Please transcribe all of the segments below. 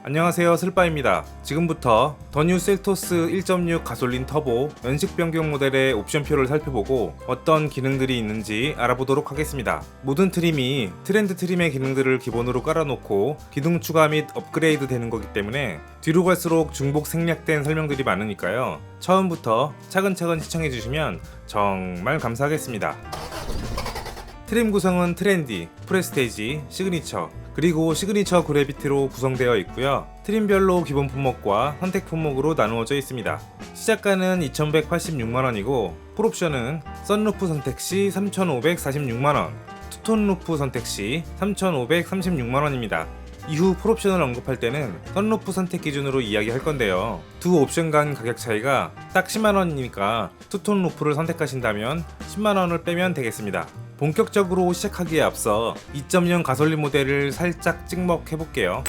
안녕하세요, 슬빠입니다. 지금부터 더 뉴 셀토스 1.6 가솔린 터보 연식 변경 모델의 옵션표를 살펴보고 어떤 기능들이 있는지 알아보도록 하겠습니다. 모든 트림이 트렌드 트림의 기능들을 기본으로 깔아놓고 기능 추가 및 업그레이드 되는 거기 때문에 뒤로 갈수록 중복 생략된 설명들이 많으니까요. 처음부터 차근차근 시청해주시면 정말 감사하겠습니다. 트림 구성은 트렌디, 프레스테이지, 시그니처, 그리고 시그니처 그래비티로 구성되어 있고요. 트림별로 기본 품목과 선택 품목으로 나누어져 있습니다. 시작가는 2,186만원이고 풀옵션은 썬루프 선택 시 3,546만원, 투톤 루프 선택 시 3,536만원입니다. 이후 풀옵션을 언급할 때는 썬루프 선택 기준으로 이야기할 건데요. 두 옵션 간 가격 차이가 딱 10만원이니까 투톤 루프를 선택하신다면 10만원을 빼면 되겠습니다. 본격적으로 시작하기에 앞서 2.0 가솔린 모델을 살짝 찍먹해볼게요.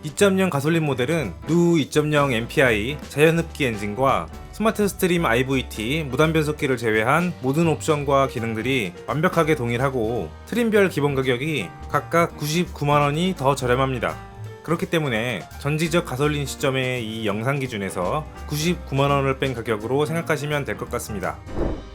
2.0 가솔린 모델은 누 2.0 MPI 자연흡기 엔진과 스마트 스트림 IVT 무단 변속기를 제외한 모든 옵션과 기능들이 완벽하게 동일하고 트림별 기본 가격이 각각 99만원이 더 저렴합니다. 그렇기 때문에 전지적 가솔린 시점의 이 영상 기준에서 99만원을 뺀 가격으로 생각하시면 될 것 같습니다.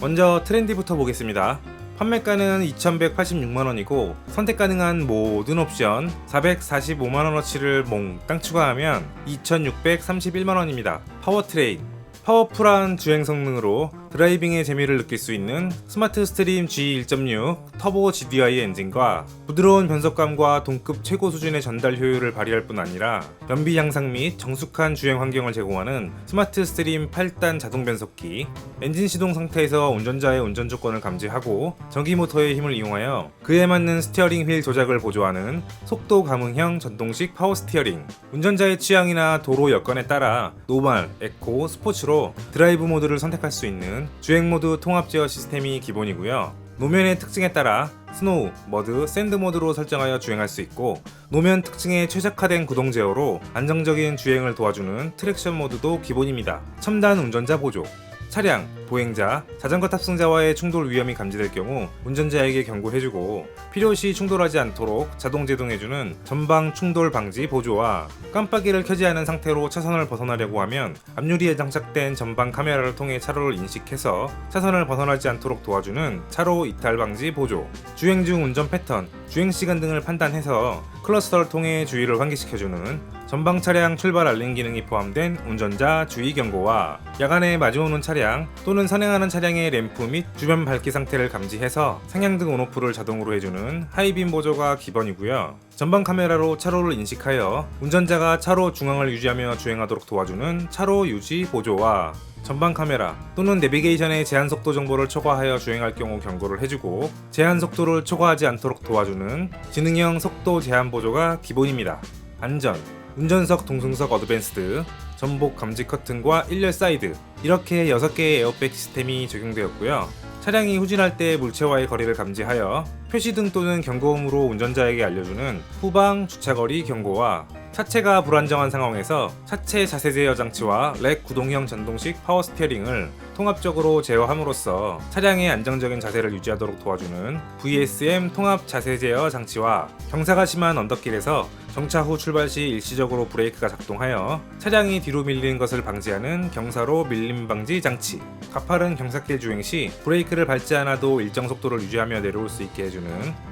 먼저 트렌디부터 보겠습니다. 판매가는 2,186만원이고 선택 가능한 모든 옵션 445만원어치를 몽땅 추가하면 2,631만원입니다. 파워트레인 파워풀한 주행 성능으로 드라이빙의 재미를 느낄 수 있는 스마트 스트림 G1.6 터보 GDI 엔진과 부드러운 변속감과 동급 최고 수준의 전달 효율을 발휘할 뿐 아니라 연비 향상 및 정숙한 주행 환경을 제공하는 스마트 스트림 8단 자동 변속기, 엔진 시동 상태에서 운전자의 운전 조건을 감지하고 전기 모터의 힘을 이용하여 그에 맞는 스티어링 휠 조작을 보조하는 속도 감응형 전동식 파워 스티어링, 운전자의 취향이나 도로 여건에 따라 노멀, 에코, 스포츠로 드라이브 모드를 선택할 수 있는 주행 모드 통합 제어 시스템이 기본이고요. 노면의 특징에 따라 스노우, 머드, 샌드 모드로 설정하여 주행할 수 있고 노면 특징에 최적화된 구동 제어로 안정적인 주행을 도와주는 트랙션 모드도 기본입니다. 첨단 운전자 보조 차량, 보행자, 자전거 탑승자와의 충돌 위험이 감지될 경우 운전자에게 경고해주고 필요시 충돌하지 않도록 자동 제동해주는 전방 충돌 방지 보조와 깜빡이를 켜지 않은 상태로 차선을 벗어나려고 하면 앞유리에 장착된 전방 카메라를 통해 차로를 인식해서 차선을 벗어나지 않도록 도와주는 차로 이탈 방지 보조, 주행 중 운전 패턴, 주행 시간 등을 판단해서 클러스터를 통해 주의를 환기시켜주는 전방 차량 출발 알림 기능이 포함된 운전자 주의 경고와 야간에 마주오는 차량 또는 선행하는 차량의 램프 및 주변 밝기 상태를 감지해서 상향등 온오프를 자동으로 해주는 하이빔 보조가 기본이고요. 전방 카메라로 차로를 인식하여 운전자가 차로 중앙을 유지하며 주행하도록 도와주는 차로 유지 보조와 전방 카메라 또는 내비게이션의 제한 속도 정보를 초과하여 주행할 경우 경고를 해주고 제한 속도를 초과하지 않도록 도와주는 지능형 속도 제한 보조가 기본입니다. 안전 운전석 동승석 어드밴스드, 전복 감지 커튼과 1열 사이드 이렇게 6개의 에어백 시스템이 적용되었고요. 차량이 후진할 때 물체와의 거리를 감지하여 표시등 또는 경고음으로 운전자에게 알려주는 후방 주차거리 경고와 차체가 불안정한 상황에서 차체 자세 제어 장치와 렉 구동형 전동식 파워 스티어링을 통합적으로 제어함으로써 차량의 안정적인 자세를 유지하도록 도와주는 VSM 통합 자세 제어 장치와 경사가 심한 언덕길에서 정차 후 출발 시 일시적으로 브레이크가 작동하여 차량이 뒤로 밀리는 것을 방지하는 경사로 밀림 방지 장치, 가파른 경사길 주행 시 브레이크를 밟지 않아도 일정 속도를 유지하며 내려올 수 있게 해주는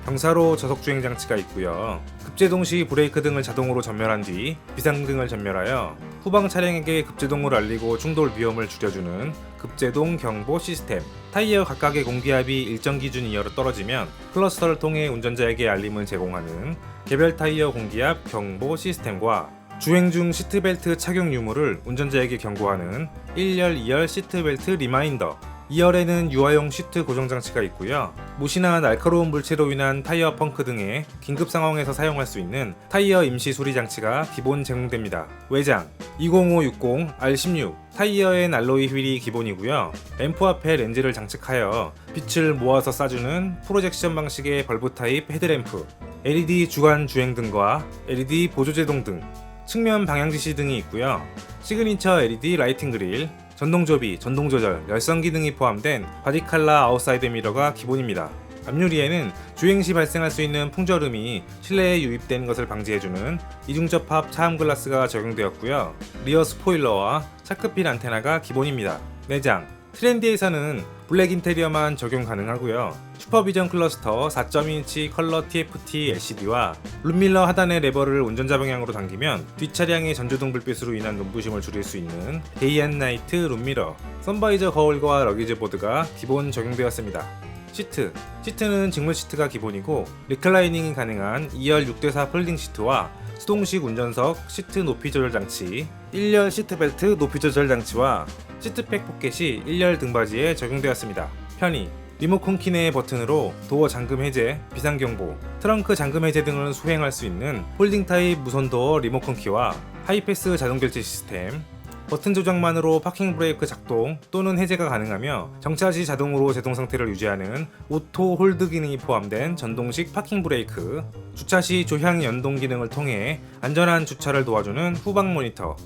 경사로 저속 주행 장치가 있고요. 급제동 시 브레이크 등을 자동으로 전멸한 뒤 비상등을 전멸하여 후방 차량에게 급제동을 알리고 충돌 위험을 줄여주는 급제동 경보 시스템, 타이어 각각의 공기압이 일정 기준 이하로 떨어지면 클러스터를 통해 운전자에게 알림을 제공하는 개별 타이어 공기압 경보 시스템과 주행 중 시트벨트 착용 유무를 운전자에게 경고하는 1열, 2열 시트벨트 리마인더, 2열에는 유아용 시트 고정 장치가 있고요. 못이나 날카로운 물체로 인한 타이어 펑크 등의 긴급 상황에서 사용할 수 있는 타이어 임시 수리 장치가 기본 제공됩니다. 외장 20560 R16 타이어엔 알로이 휠이 기본이고요. 램프 앞에 렌즈를 장착하여 빛을 모아서 쏴주는 프로젝션 방식의 벌브 타입 헤드램프, LED 주간 주행등과 LED 보조제동 등, 측면 방향지시 등이 있고요. 시그니처 LED 라이팅 그릴, 전동조비, 전동조절, 열선 기능이 포함된 바디칼라 아웃사이드 미러가 기본입니다. 앞유리에는 주행 시 발생할 수 있는 풍절음이 실내에 유입되는 것을 방지해주는 이중접합 차암 글라스가 적용되었고요. 리어 스포일러와 차크필 안테나가 기본입니다. 내장 트렌디에서는 블랙 인테리어만 적용 가능하고요. 슈퍼비전 클러스터 4.2인치 컬러 TFT LCD와 룸밀러 하단의 레버를 운전자 방향으로 당기면 뒷차량의 전조등 불빛으로 인한 눈부심을 줄일 수 있는 데이앤나이트 룸미러, 선바이저 거울과 러기지 보드가 기본 적용되었습니다. 시트는 직물 시트가 기본이고 리클라이닝이 가능한 2열 6대4 폴딩 시트와 수동식 운전석 시트 높이 조절 장치, 1열 시트벨트 높이 조절 장치와 시트팩 포켓이 1열 등받이에 적용되었습니다. 편의 리모컨 키 내 버튼으로 도어 잠금 해제, 비상경보, 트렁크 잠금 해제 등을 수행할 수 있는 폴딩 타입 무선 도어 리모컨 키와 하이패스 자동 결제 시스템, 버튼 조작만으로 파킹 브레이크 작동 또는 해제가 가능하며 정차 시 자동으로 제동 상태를 유지하는 오토 홀드 기능이 포함된 전동식 파킹 브레이크, 주차 시 조향 연동 기능을 통해 안전한 주차를 도와주는 후방 모니터,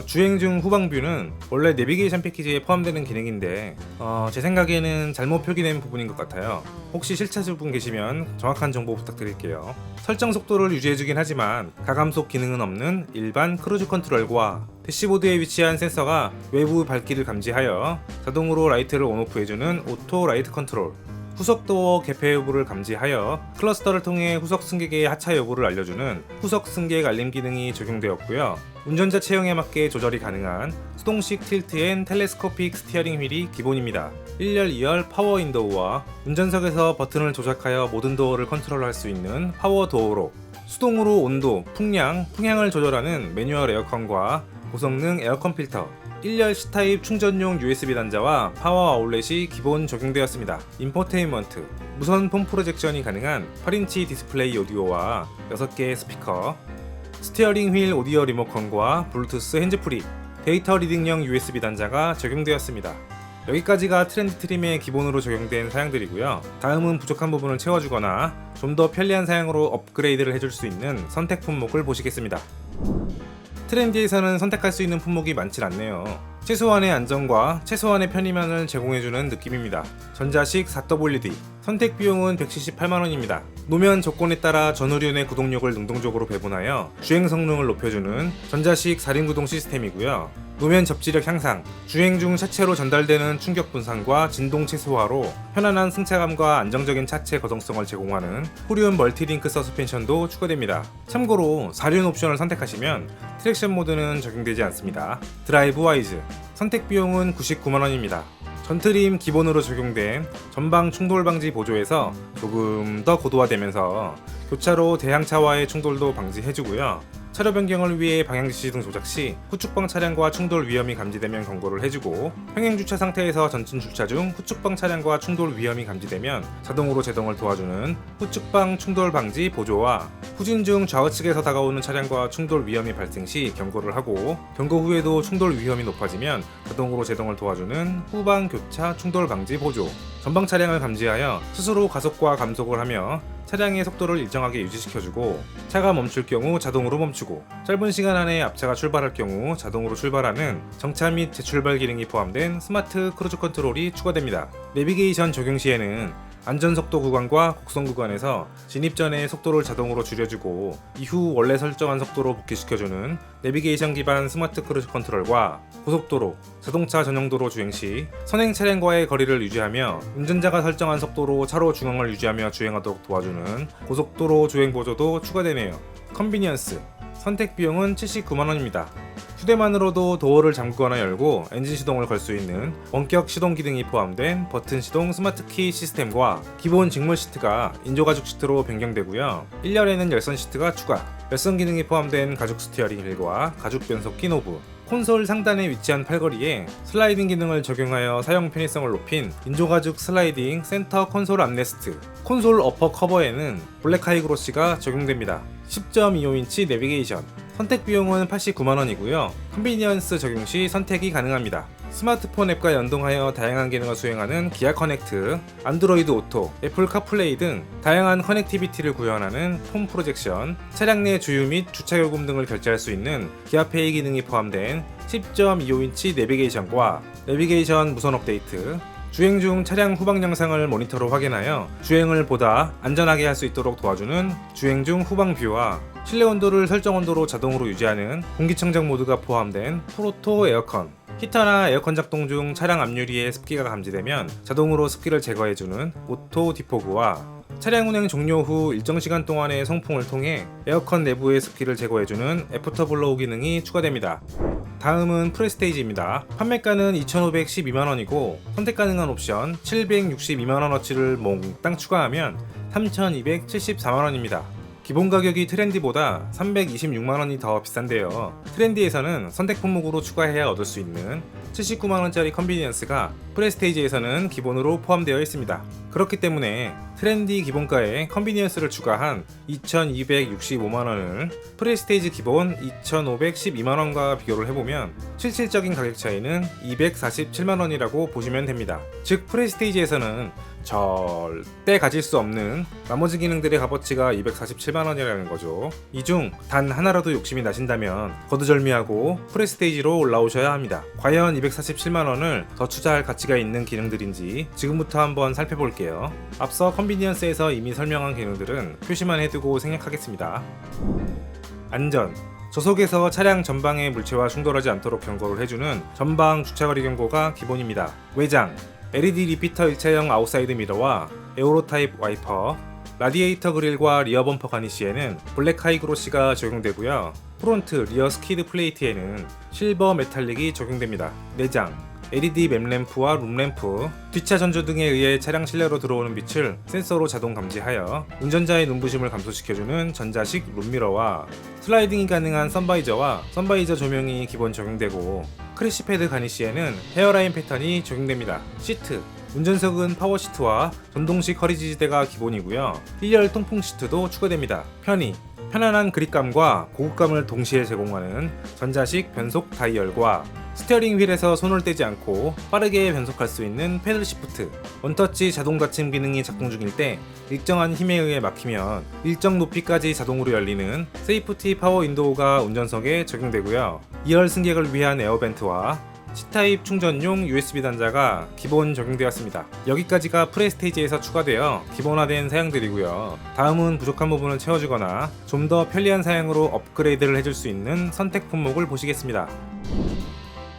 주행 중 후방뷰는 원래 내비게이션 패키지에 포함되는 기능인데 제 생각에는 잘못 표기된 부분인 것 같아요. 혹시 실차주분 계시면 정확한 정보 부탁드릴게요. 설정 속도를 유지해주긴 하지만 가감속 기능은 없는 일반 크루즈 컨트롤과 대시보드에 위치한 센서가 외부 밝기를 감지하여 자동으로 라이트를 온오프 해주는 오토 라이트 컨트롤, 후석 도어 개폐 여부를 감지하여 클러스터를 통해 후석 승객의 하차 여부를 알려주는 후석 승객 알림 기능이 적용되었고요. 운전자 체형에 맞게 조절이 가능한 수동식 틸트 앤 텔레스코픽 스티어링 휠이 기본입니다. 1열, 2열 파워 인도어와 운전석에서 버튼을 조작하여 모든 도어를 컨트롤할 수 있는 파워 도어로, 수동으로 온도, 풍향을 조절하는 매뉴얼 에어컨과 고성능 에어컨 필터, 1열 C타입 충전용 USB 단자와 파워 아울렛이 기본 적용되었습니다. 인포테인먼트, 무선 폰 프로젝션이 가능한 8인치 디스플레이 오디오와 6개의 스피커, 스티어링 휠 오디오 리모컨과 블루투스 핸즈프리, 데이터 리딩용 USB 단자가 적용되었습니다. 여기까지가 트렌드 트림에 기본으로 적용된 사양들이고요. 다음은 부족한 부분을 채워주거나 좀 더 편리한 사양으로 업그레이드를 해줄 수 있는 선택 품목을 보시겠습니다. 트렌디에서는 선택할 수 있는 품목이 많질 않네요. 최소한의 안정과 최소한의 편의만을 제공해주는 느낌입니다. 전자식 4WD, 선택 비용은 178만원입니다. 노면 조건에 따라 전후륜의 구동력을 능동적으로 배분하여 주행 성능을 높여주는 전자식 4륜 구동 시스템이고요. 노면 접지력 향상, 주행 중 차체로 전달되는 충격 분산과 진동 최소화로 편안한 승차감과 안정적인 차체 거동성을 제공하는 후륜 멀티링크 서스펜션도 추가됩니다. 참고로 4륜 옵션을 선택하시면 트랙션 모드는 적용되지 않습니다. 드라이브 와이즈, 선택 비용은 99만원입니다. 전트림 기본으로 적용된 전방 충돌 방지 보조에서 조금 더 고도화되면서 교차로 대향차와의 충돌도 방지해주고요. 차로 변경을 위해 방향지시 등 조작 시 후측방 차량과 충돌 위험이 감지되면 경고를 해주고, 평행 주차 상태에서 전진 주차 중 후측방 차량과 충돌 위험이 감지되면 자동으로 제동을 도와주는 후측방 충돌 방지 보조와 후진 중 좌우측에서 다가오는 차량과 충돌 위험이 발생 시 경고를 하고, 경고 후에도 충돌 위험이 높아지면 자동으로 제동을 도와주는 후방 교차 충돌 방지 보조, 전방 차량을 감지하여 스스로 가속과 감속을 하며 차량의 속도를 일정하게 유지시켜주고, 차가 멈출 경우 자동으로 멈추고, 짧은 시간 안에 앞차가 출발할 경우 자동으로 출발하는 정차 및 재출발 기능이 포함된 스마트 크루즈 컨트롤이 추가됩니다. 내비게이션 적용 시에는 안전속도 구간과 곡선 구간에서 진입 전에 속도를 자동으로 줄여주고 이후 원래 설정한 속도로 복귀시켜주는 내비게이션 기반 스마트 크루즈 컨트롤과 고속도로, 자동차 전용도로 주행 시 선행 차량과의 거리를 유지하며 운전자가 설정한 속도로 차로 중앙을 유지하며 주행하도록 도와주는 고속도로 주행 보조도 추가되네요. 컨비니언스, 선택 비용은 79만원입니다. 휴대만으로도 도어를 잠그거나 열고 엔진 시동을 걸 수 있는 원격 시동 기능이 포함된 버튼 시동 스마트 키 시스템과 기본 직물 시트가 인조가죽 시트로 변경되고요. 1열에는 열선 시트가 추가, 열선 기능이 포함된 가죽 스티어링 휠과 가죽 변속기 노브, 콘솔 상단에 위치한 팔걸이에 슬라이딩 기능을 적용하여 사용 편의성을 높인 인조가죽 슬라이딩 센터 콘솔 암레스트, 콘솔 어퍼 커버에는 블랙 하이그로시가 적용됩니다. 10.25인치 내비게이션, 선택 비용은 89만원이고요. 컨비니언스 적용 시 선택이 가능합니다. 스마트폰 앱과 연동하여 다양한 기능을 수행하는 기아 커넥트, 안드로이드 오토, 애플 카플레이 등 다양한 커넥티비티를 구현하는 폰 프로젝션, 차량 내 주유 및 주차 요금 등을 결제할 수 있는 기아페이 기능이 포함된 10.25인치 내비게이션과 내비게이션 무선 업데이트, 주행 중 차량 후방 영상을 모니터로 확인하여 주행을 보다 안전하게 할 수 있도록 도와주는 주행 중 후방 뷰와 실내 온도를 설정 온도로 자동으로 유지하는 공기청정 모드가 포함된 프로토 에어컨, 히터나 에어컨 작동 중 차량 앞유리에 습기가 감지되면 자동으로 습기를 제거해주는 오토 디포그와 차량 운행 종료 후 일정 시간 동안의 송풍을 통해 에어컨 내부의 습기를 제거해주는 애프터 블로우 기능이 추가됩니다. 다음은 프레스테이지입니다. 판매가는 2,512만원이고 선택 가능한 옵션 762만원어치를 몽땅 추가하면 3,274만원입니다. 기본 가격이 트렌디보다 326만원이 더 비싼데요. 트렌디에서는 선택 품목으로 추가해야 얻을 수 있는 79만원짜리 컨비니언스가 프레스테이지에서는 기본으로 포함되어 있습니다. 그렇기 때문에 트렌디 기본가에 컨비니언스를 추가한 2,265만원을 프레스테이지 기본 2,512만원과 비교를 해보면 실질적인 가격 차이는 247만원이라고 보시면 됩니다. 즉 프레스테이지에서는 절대 가질 수 없는 나머지 기능들의 값어치가 247만원이라는 거죠. 이 중 단 하나라도 욕심이 나신다면 거두절미하고 프레스테이지로 올라오셔야 합니다. 과연 247만원을 더 투자할 가치가 있는 기능들인지 지금부터 한번 살펴볼게요. 앞서 컨비니언스에서 이미 설명한 기능들은 표시만 해두고 생략하겠습니다. 안전, 저속에서 차량 전방의 물체와 충돌하지 않도록 경고를 해주는 전방 주차거리 경고가 기본입니다. 외장, LED 리피터 일체형 아웃사이드 미러와 에어로 타입 와이퍼, 라디에이터 그릴과 리어 범퍼 가니쉬에는 블랙 하이그로시가 적용되고요. 프론트, 리어 스키드 플레이트에는 실버 메탈릭이 적용됩니다. 내장, LED 맵램프와 룸램프, 뒷차 전조등에 의해 차량 실내로 들어오는 빛을 센서로 자동 감지하여 운전자의 눈부심을 감소시켜주는 전자식 룸미러와 슬라이딩이 가능한 선바이저와 선바이저 조명이 기본 적용되고 크래시패드 가니쉬에는 헤어라인 패턴이 적용됩니다. 시트, 운전석은 파워시트와 전동식 허리지지대가 기본이고요. 1열 통풍 시트도 추가됩니다. 편안한 그립감과 고급감을 동시에 제공하는 전자식 변속 다이얼과 스티어링 휠에서 손을 떼지 않고 빠르게 변속할 수 있는 패들 시프트, 원터치 자동 닫힘 기능이 작동 중일 때 일정한 힘에 의해 막히면 일정 높이까지 자동으로 열리는 세이프티 파워 윈도우가 운전석에 적용되고요. 2열 승객을 위한 에어벤트와 C타입 충전용 USB 단자가 기본 적용되었습니다. 여기까지가 프레스테이지에서 추가되어 기본화된 사양들이고요. 다음은 부족한 부분을 채워주거나 좀 더 편리한 사양으로 업그레이드를 해줄 수 있는 선택 품목을 보시겠습니다.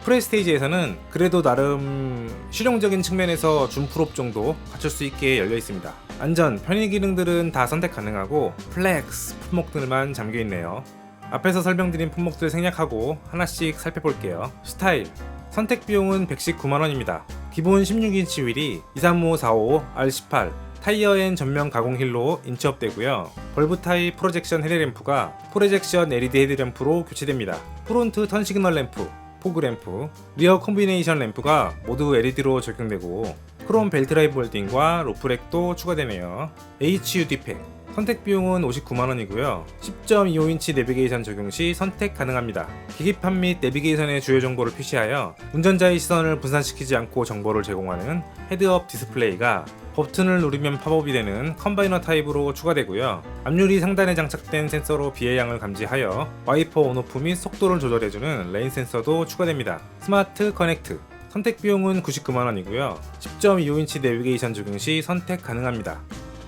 프레스테이지에서는 그래도 나름 실용적인 측면에서 준프롭 정도 갖출 수 있게 열려 있습니다. 안전, 편의 기능들은 다 선택 가능하고 플렉스 품목들만 잠겨 있네요. 앞에서 설명드린 품목들 생략하고 하나씩 살펴볼게요. 스타일, 선택 비용은 119만원입니다. 기본 16인치 휠이 235, R18, 타이어엔 전면 가공 힐로 인치업 되고요. 벌브 타입 프로젝션 헤드램프가 프로젝션 LED 헤드램프로 교체됩니다. 프론트 턴 시그널 램프, 포그 램프, 리어 콤비네이션 램프가 모두 LED로 적용되고 크롬 벨트 라이브 홀딩과 로프렉도 추가되네요. HUD 팩, 선택 비용은 59만원이고요. 10.25인치 내비게이션 적용 시 선택 가능합니다. 계기판 및 내비게이션의 주요 정보를 표시하여 운전자의 시선을 분산시키지 않고 정보를 제공하는 헤드업 디스플레이가 버튼을 누르면 팝업이 되는 컴바이너 타입으로 추가되고요. 앞유리 상단에 장착된 센서로 비의 양을 감지하여 와이퍼 온오프 및 속도를 조절해주는 레인 센서도 추가됩니다. 스마트 커넥트, 선택 비용은 99만원이고요. 10.25인치 내비게이션 적용 시 선택 가능합니다.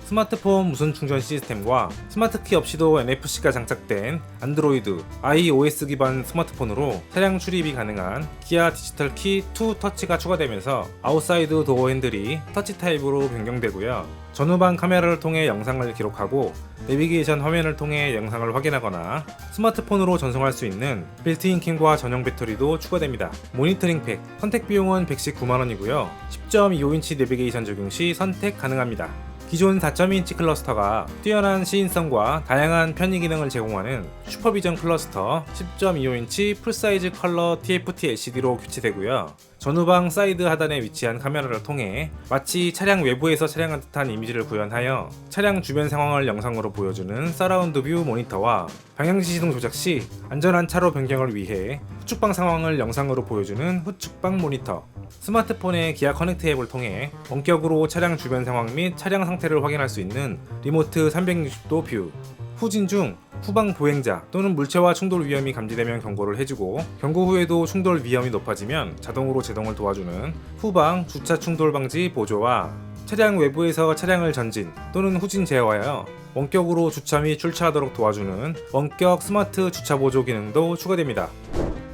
스마트폰 무선 충전 시스템과 스마트키 없이도 NFC가 장착된 안드로이드, iOS 기반 스마트폰으로 차량 출입이 가능한 기아 디지털 키 2 터치가 추가되면서 아웃사이드 도어 핸들이 터치 타입으로 변경되고요. 전후방 카메라를 통해 영상을 기록하고 내비게이션 화면을 통해 영상을 확인하거나 스마트폰으로 전송할 수 있는 빌트인 캠과 전용 배터리도 추가됩니다. 모니터링 팩, 선택 비용은 119만원이고요. 10.25인치 내비게이션 적용 시 선택 가능합니다. 기존 4.2인치 클러스터가 뛰어난 시인성과 다양한 편의 기능을 제공하는 슈퍼비전 클러스터 10.25인치 풀사이즈 컬러 TFT LCD로 교체되고요. 전후방 사이드 하단에 위치한 카메라를 통해 마치 차량 외부에서 촬영한 듯한 이미지를 구현하여 차량 주변 상황을 영상으로 보여주는 서라운드 뷰 모니터와 방향지 시동 조작 시 안전한 차로 변경을 위해 후측방 상황을 영상으로 보여주는 후측방 모니터, 스마트폰의 기아 커넥트 앱을 통해 원격으로 차량 주변 상황 및 차량 상태를 확인할 수 있는 리모트 360도 뷰, 후진 중 후방 보행자 또는 물체와 충돌 위험이 감지되면 경고를 해주고, 경고 후에도 충돌 위험이 높아지면 자동으로 제동을 도와주는 후방 주차 충돌 방지 보조와 차량 외부에서 차량을 전진 또는 후진 제어하여 원격으로 주차 및 출차하도록 도와주는 원격 스마트 주차 보조 기능도 추가됩니다.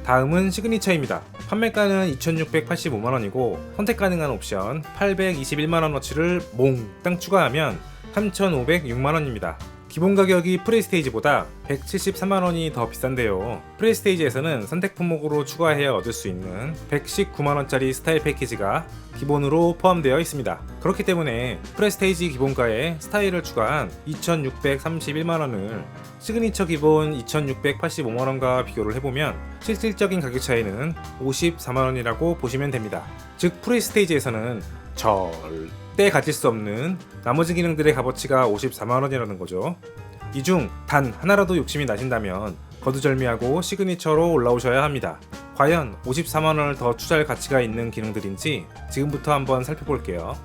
다음은 시그니처입니다. 판매가는 2,685만원이고 선택 가능한 옵션 821만원어치를 몽땅 추가하면 3,506만원입니다. 기본 가격이 프레스테이지보다 173만원이 더 비싼데요. 프레스테이지에서는 선택 품목으로 추가해야 얻을 수 있는 119만원짜리 스타일 패키지가 기본으로 포함되어 있습니다. 그렇기 때문에 프레스테이지 기본가에 스타일을 추가한 2,631만원을 시그니처 기본 2,685만원과 비교를 해보면 실질적인 가격 차이는 54만원이라고 보시면 됩니다. 즉 프레스테이지에서는 절대 가질 수 없는 나머지 기능들의 값어치가 54만원이라는 거죠. 이 중 단 하나라도 욕심이 나신다면 거두절미하고 시그니처로 올라오셔야 합니다. 과연 54만원을 더 투자할 가치가 있는 기능들인지 지금부터 한번 살펴볼게요.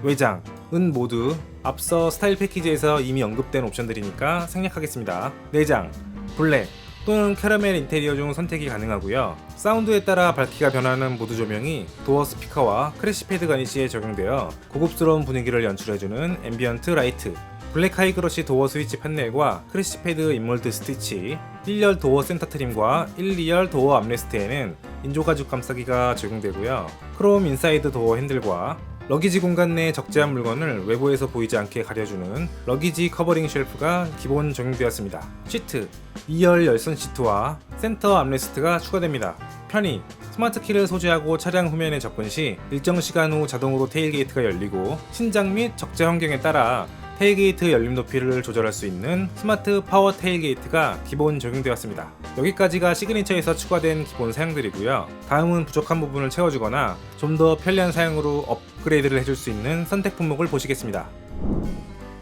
외장은 모두 앞서 스타일 패키지에서 이미 언급된 옵션들이니까 생략하겠습니다. 내장, 블랙 또는 캐러멜 인테리어 중 선택이 가능하고요. 사운드에 따라 밝기가 변하는 모드 조명이 도어 스피커와 크래시패드 가니시에 적용되어 고급스러운 분위기를 연출해주는 앰비언트 라이트, 블랙 하이그로시 도어 스위치 판넬과 크래시패드 인몰드 스티치, 1열 도어 센터 트림과 1, 2열 도어 암레스트에는 인조가죽 감싸기가 적용되고요. 크롬 인사이드 도어 핸들과 러기지 공간 내 적재한 물건을 외부에서 보이지 않게 가려주는 러기지 커버링 쉘프가 기본 적용되었습니다. 시트, 2열 열선 시트와 센터 암레스트가 추가됩니다. 편의, 스마트 키를 소지하고 차량 후면에 접근 시 일정 시간 후 자동으로 테일게이트가 열리고 신장 및 적재 환경에 따라 테일게이트 열림 높이를 조절할 수 있는 스마트 파워 테일게이트가 기본 적용되었습니다. 여기까지가 시그니처에서 추가된 기본 사양들이고요. 다음은 부족한 부분을 채워주거나 좀 더 편리한 사용으로 업그레이드를 해줄 수 있는 선택 품목을 보시겠습니다.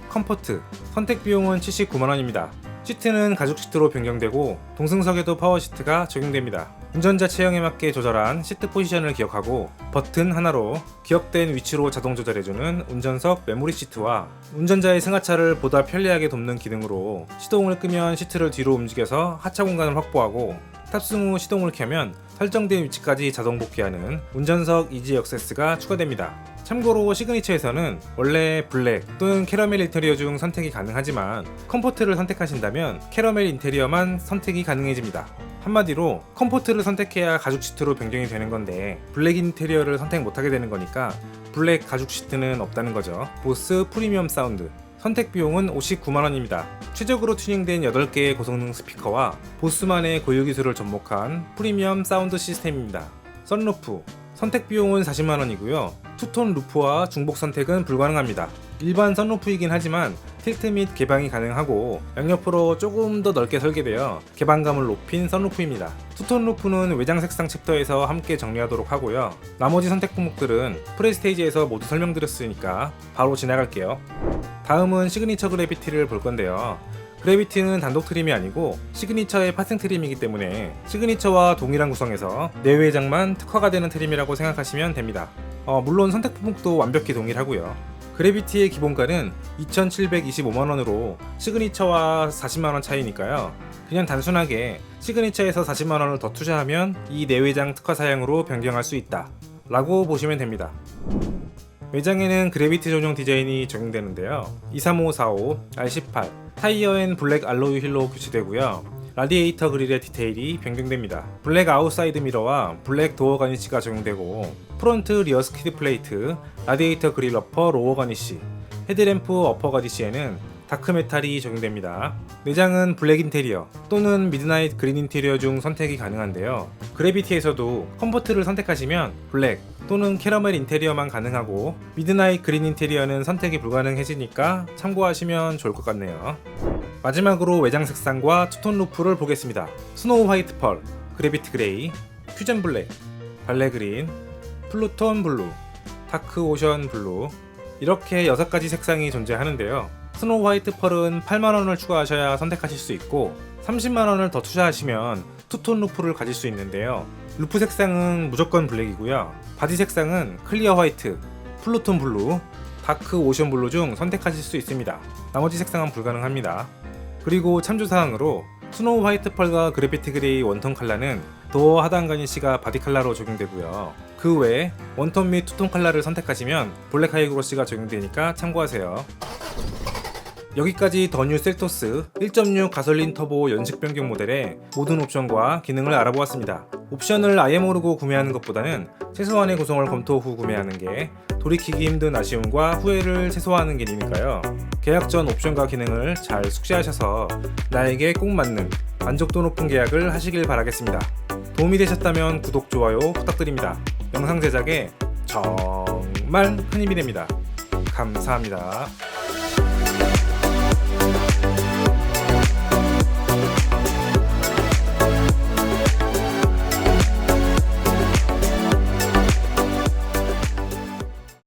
컴포트, 선택 비용은 79만원입니다. 시트는 가죽 시트로 변경되고 동승석에도 파워 시트가 적용됩니다. 운전자 체형에 맞게 조절한 시트 포지션을 기억하고 버튼 하나로 기억된 위치로 자동 조절해주는 운전석 메모리 시트와 운전자의 승하차를 보다 편리하게 돕는 기능으로 시동을 끄면 시트를 뒤로 움직여서 하차 공간을 확보하고 탑승 후 시동을 켜면 설정된 위치까지 자동 복귀하는 운전석 이지 액세스가 추가됩니다. 참고로 시그니처에서는 원래 블랙 또는 캐러멜 인테리어 중 선택이 가능하지만 컴포트를 선택하신다면 캐러멜 인테리어만 선택이 가능해집니다. 한마디로 컴포트를 선택해야 가죽 시트로 변경이 되는 건데 블랙 인테리어를 선택 못하게 되는 거니까 블랙 가죽 시트는 없다는 거죠. 보스 프리미엄 사운드, 선택 비용은 59만원입니다. 최적으로 튜닝된 8개의 고성능 스피커와 보스만의 고유 기술을 접목한 프리미엄 사운드 시스템입니다. 선루프, 선택 비용은 40만원이고요. 투톤 루프와 중복 선택은 불가능합니다. 일반 선루프이긴 하지만 틸트 및 개방이 가능하고 양옆으로 조금 더 넓게 설계되어 개방감을 높인 선루프입니다. 투톤 루프는 외장 색상 챕터에서 함께 정리하도록 하고요. 나머지 선택 품목들은 프레스테이지에서 모두 설명드렸으니까 바로 지나갈게요. 다음은 시그니처 그래비티를 볼 건데요. 그래비티는 단독 트림이 아니고 시그니처의 파생 트림이기 때문에 시그니처와 동일한 구성에서 내외장만 특화가 되는 트림이라고 생각하시면 됩니다. 물론 선택 품목도 완벽히 동일하고요. 그래비티의 기본가는 2,725만원으로 시그니처와 40만원 차이니까요. 그냥 단순하게 시그니처에서 40만원을 더 투자하면 이 내외장 특화 사양으로 변경할 수 있다 라고 보시면 됩니다. 외장에는 그래비티 전용 디자인이 적용되는데요. 23545, R18, 타이어 앤 블랙 알로이 휠로 교체되고요. 라디에이터 그릴의 디테일이 변경됩니다. 블랙 아웃사이드 미러와 블랙 도어 가니쉬가 적용되고 프론트 리어 스키드 플레이트, 라디에이터 그릴 어퍼 로어 가니쉬, 헤드램프 어퍼 가니쉬에는 다크메탈이 적용됩니다. 내장은 블랙 인테리어 또는 미드나잇 그린 인테리어 중 선택이 가능한데요. 그래비티에서도 컴포트를 선택하시면 블랙 또는 캐러멜 인테리어만 가능하고 미드나잇 그린 인테리어는 선택이 불가능해지니까 참고하시면 좋을 것 같네요. 마지막으로 외장 색상과 투톤 루프를 보겠습니다. 스노우 화이트 펄, 그래비티 그레이, 퓨전 블랙, 발레 그린, 플루톤 블루, 다크 오션 블루, 이렇게 6가지 색상이 존재하는데요. 스노우 화이트 펄은 8만원을 추가하셔야 선택하실 수 있고 30만원을 더 투자하시면 투톤 루프를 가질 수 있는데요. 루프 색상은 무조건 블랙이고요. 바디 색상은 클리어 화이트, 플루톤 블루, 다크 오션 블루 중 선택하실 수 있습니다. 나머지 색상은 불가능합니다. 그리고 참조사항으로 스노우 화이트 펄과 그래피티 그레이 원톤 컬러는 도어 하단 가니쉬가 바디 컬러로 적용되고요. 그 외에 원톤 및 투톤 컬러를 선택하시면 블랙 하이그로시가 적용되니까 참고하세요. 여기까지 더 뉴 셀토스 1.6 가솔린 터보 연식 변경 모델의 모든 옵션과 기능을 알아보았습니다. 옵션을 아예 모르고 구매하는 것보다는 최소한의 구성을 검토 후 구매하는 게 돌이키기 힘든 아쉬움과 후회를 최소화하는 길이니까요. 계약 전 옵션과 기능을 잘 숙지하셔서 나에게 꼭 맞는 만족도 높은 계약을 하시길 바라겠습니다. 도움이 되셨다면 구독, 좋아요 부탁드립니다. 영상 제작에 정말 큰 힘이 됩니다. 감사합니다.